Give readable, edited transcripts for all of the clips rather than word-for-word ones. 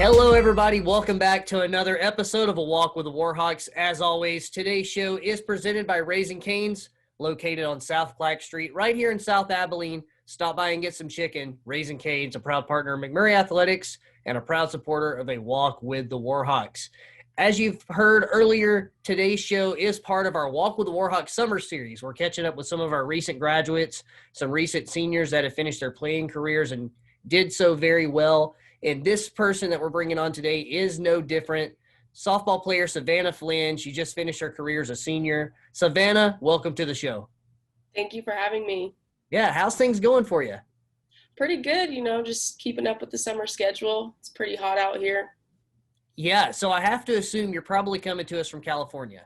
Hello, everybody. Welcome back to another episode of A Walk with the Warhawks. As always, today's show is presented by Raising Cane's, located on South Clack Street, right here in South Abilene. Stop by and get some chicken. Raising Cane's, a proud partner of McMurry Athletics and a proud supporter of A Walk with the Warhawks. As you've heard earlier, today's show is part of our Walk with the Warhawks summer series. We're catching up with some of our recent graduates, some recent seniors that have finished their playing careers and did so very well. And this person that we're bringing on today is no different. Softball player Savannah Flinn. She just finished her career as a senior. Savannah, welcome to the show. Thank you for having me. Yeah, how's things going for you? Pretty good, just keeping up with the summer schedule. It's pretty hot out here. Yeah, so I have to assume you're probably coming to us from California.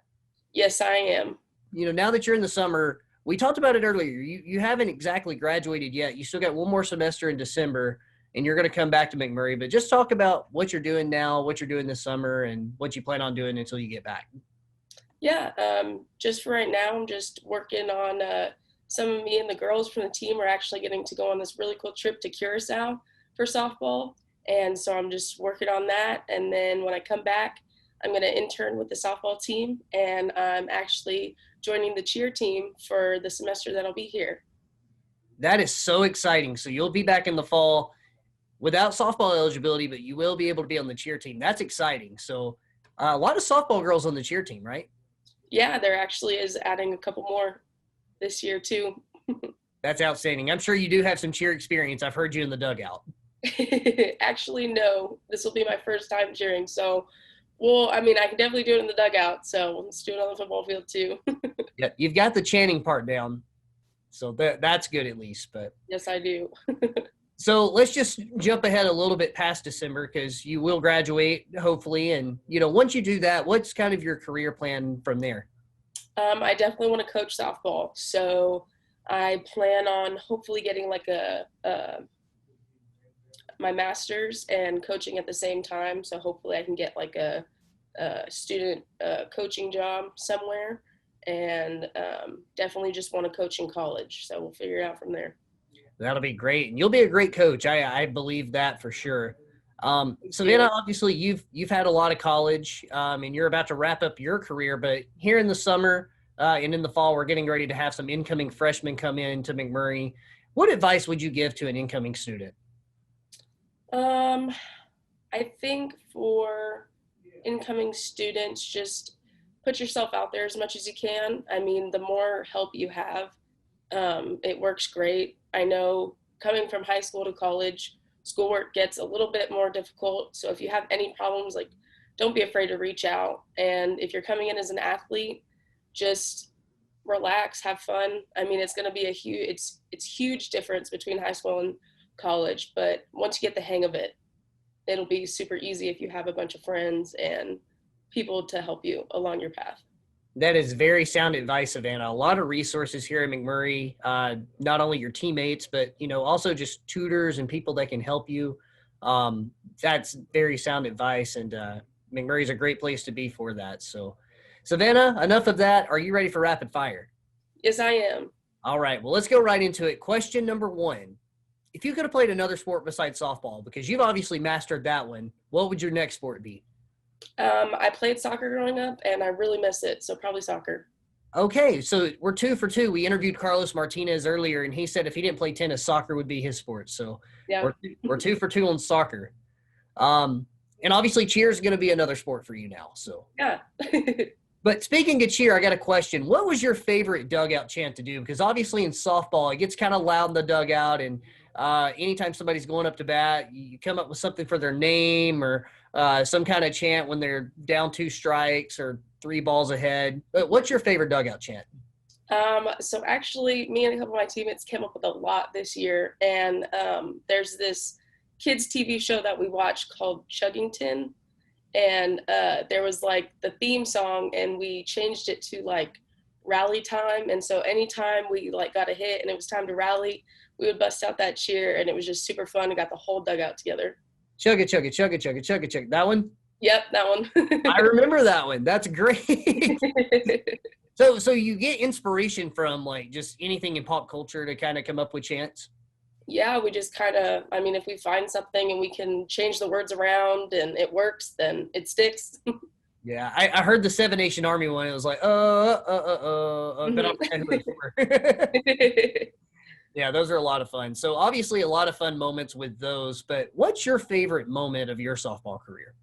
Yes, I am. Now that you're in the summer, we talked about it earlier. You haven't exactly graduated yet. You still got one more semester in December, and you're going to come back to McMurry. But just talk about what you're doing now, what you're doing this summer, and what you plan on doing until you get back. Yeah, just for right now, I'm just working on some of me and the girls from the team are actually getting to go on this really cool trip to Curacao for softball. And so I'm just working on that. And then when I come back, I'm going to intern with the softball team. And I'm actually joining the cheer team for the semester that I'll be here. That is so exciting. So you'll be back in the fall without softball eligibility, but you will be able to be on the cheer team. That's exciting. So a lot of softball girls on the cheer team, right? Yeah, there actually is adding a couple more this year too. That's outstanding. I'm sure you do have some cheer experience. I've heard you in the dugout. Actually, no. This will be my first time cheering. So, I can definitely do it in the dugout. So let's do it on the football field too. Yeah, you've got the chanting part down. So that's good at least. But yes, I do. So let's just jump ahead a little bit past December because you will graduate, hopefully. And, once you do that, what's kind of your career plan from there? I definitely want to coach softball. So I plan on hopefully getting like my master's and coaching at the same time. So hopefully I can get like a student coaching job somewhere, and definitely just want to coach in college. So we'll figure it out from there. That'll be great. And you'll be a great coach. I believe that for sure. Savannah, obviously you've had a lot of college and you're about to wrap up your career, but here in the summer and in the fall, we're getting ready to have some incoming freshmen come in to McMurry. What advice would you give to an incoming student? I think for incoming students, just put yourself out there as much as you can. The more help you have, it works great. I know coming from high school to college, schoolwork gets a little bit more difficult. So if you have any problems, don't be afraid to reach out. And if you're coming in as an athlete, just relax, have fun. It's going to be it's huge difference between high school and college. But once you get the hang of it, it'll be super easy if you have a bunch of friends and people to help you along your path. That is very sound advice, Savannah. A lot of resources here at McMurry, not only your teammates, but, also just tutors and people that can help you. That's very sound advice, and McMurray is a great place to be for that. So, Savannah, enough of that. Are you ready for rapid fire? Yes, I am. All right. Well, let's go right into it. Question number 1. If you could have played another sport besides softball, because you've obviously mastered that one, what would your next sport be? I played soccer growing up, and I really miss it, so probably soccer. Okay, so we're 2 for 2. We interviewed Carlos Martinez earlier, and he said if he didn't play tennis, soccer would be his sport. So yeah, we're 2 for 2 on soccer. And obviously cheer is going to be another sport for you now. So yeah. But speaking of cheer, I got a question. What was your favorite dugout chant to do? Because obviously in softball, it gets kind of loud in the dugout, and anytime somebody's going up to bat, you come up with something for their name or some kind of chant when they're down 2 strikes or 3 balls ahead. But what's your favorite dugout chant? So actually, me and a couple of my teammates came up with a lot this year, and there's this kids TV show that we watched called Chuggington, and there was the theme song, and we changed it to rally time. And so anytime we got a hit and it was time to rally, we would bust out that cheer, and it was just super fun. We got the whole dugout together. Chug it, chug it, chug it, chug it, chug it, chug. That one? Yep, that one. I remember that one. That's great. So you get inspiration from just anything in pop culture to kind of come up with chants? Yeah, we just kind of, I mean, if we find something and we can change the words around and it works, then it sticks. Yeah, I heard the Seven Nation Army one. It was like, but I don't know who it's for. Yeah, those are a lot of fun. So obviously a lot of fun moments with those, but what's your favorite moment of your softball career?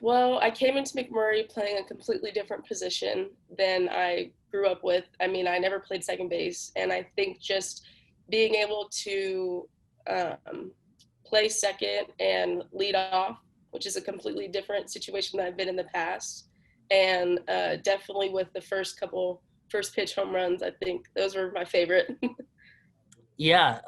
Well, I came into McMurry playing a completely different position than I grew up with. I mean, I never played second base, and I think just being able to play second and lead off, which is a completely different situation that I've been in the past, and definitely with the first pitch home runs, I think those were my favorite. Yeah,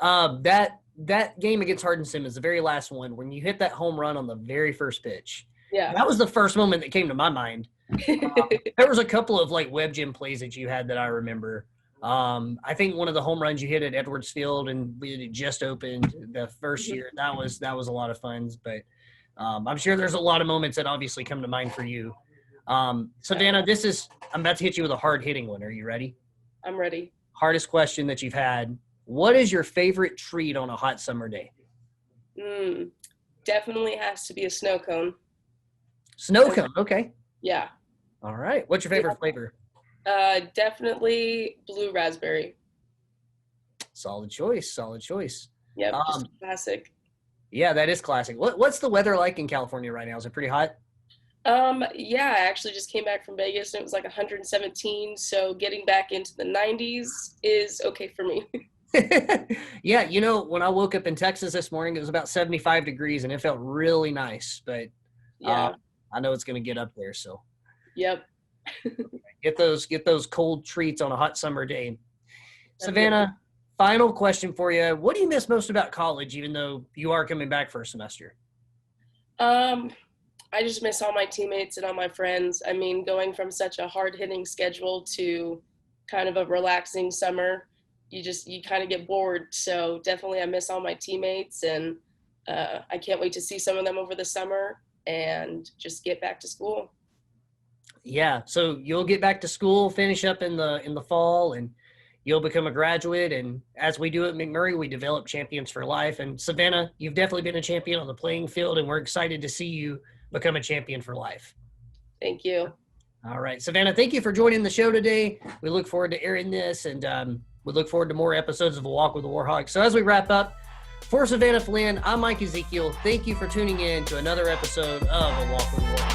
that game against Hardin Simmons, the very last one, when you hit that home run on the very first pitch, Yeah. that was the first moment that came to my mind. There was a couple of like web gym plays that you had that I remember. I think one of the home runs you hit at Edwards Field and it just opened the first year. That was a lot of fun. But I'm sure there's a lot of moments that obviously come to mind for you. Savannah, I'm about to hit you with a hard hitting one. Are you ready? I'm ready. Hardest question that you've had. What is your favorite treat on a hot summer day? Definitely has to be a snow cone. Snow cone, okay. Yeah. All right. What's your favorite flavor? Definitely blue raspberry. Solid choice. Yep, just classic. Yeah, that is classic. What's the weather like in California right now? Is it pretty hot? Yeah, I actually just came back from Vegas and it was like 117. So getting back into the 90s is okay for me. Yeah, when I woke up in Texas this morning, it was about 75 degrees and it felt really nice. But yeah, I know it's going to get up there. So yep. Get those cold treats on a hot summer day. Savannah, final question for you. What do you miss most about college, even though you are coming back for a semester? I just miss all my teammates and all my friends. I mean, going from such a hard-hitting schedule to kind of a relaxing summer, you kind of get bored. So definitely I miss all my teammates, and I can't wait to see some of them over the summer and just get back to school. Yeah, so you'll get back to school, finish up in the fall, and you'll become a graduate. And as we do at McMurry, we develop champions for life. And Savannah, you've definitely been a champion on the playing field, and we're excited to see you become a champion for life. Thank you. All right, Savannah, thank you for joining the show today. We look forward to airing this, and we look forward to more episodes of A Walk with the Warhawks. So as we wrap up, for Savannah Flinn, I'm Mike Ezekiel. Thank you for tuning in to another episode of A Walk with the Warhawks.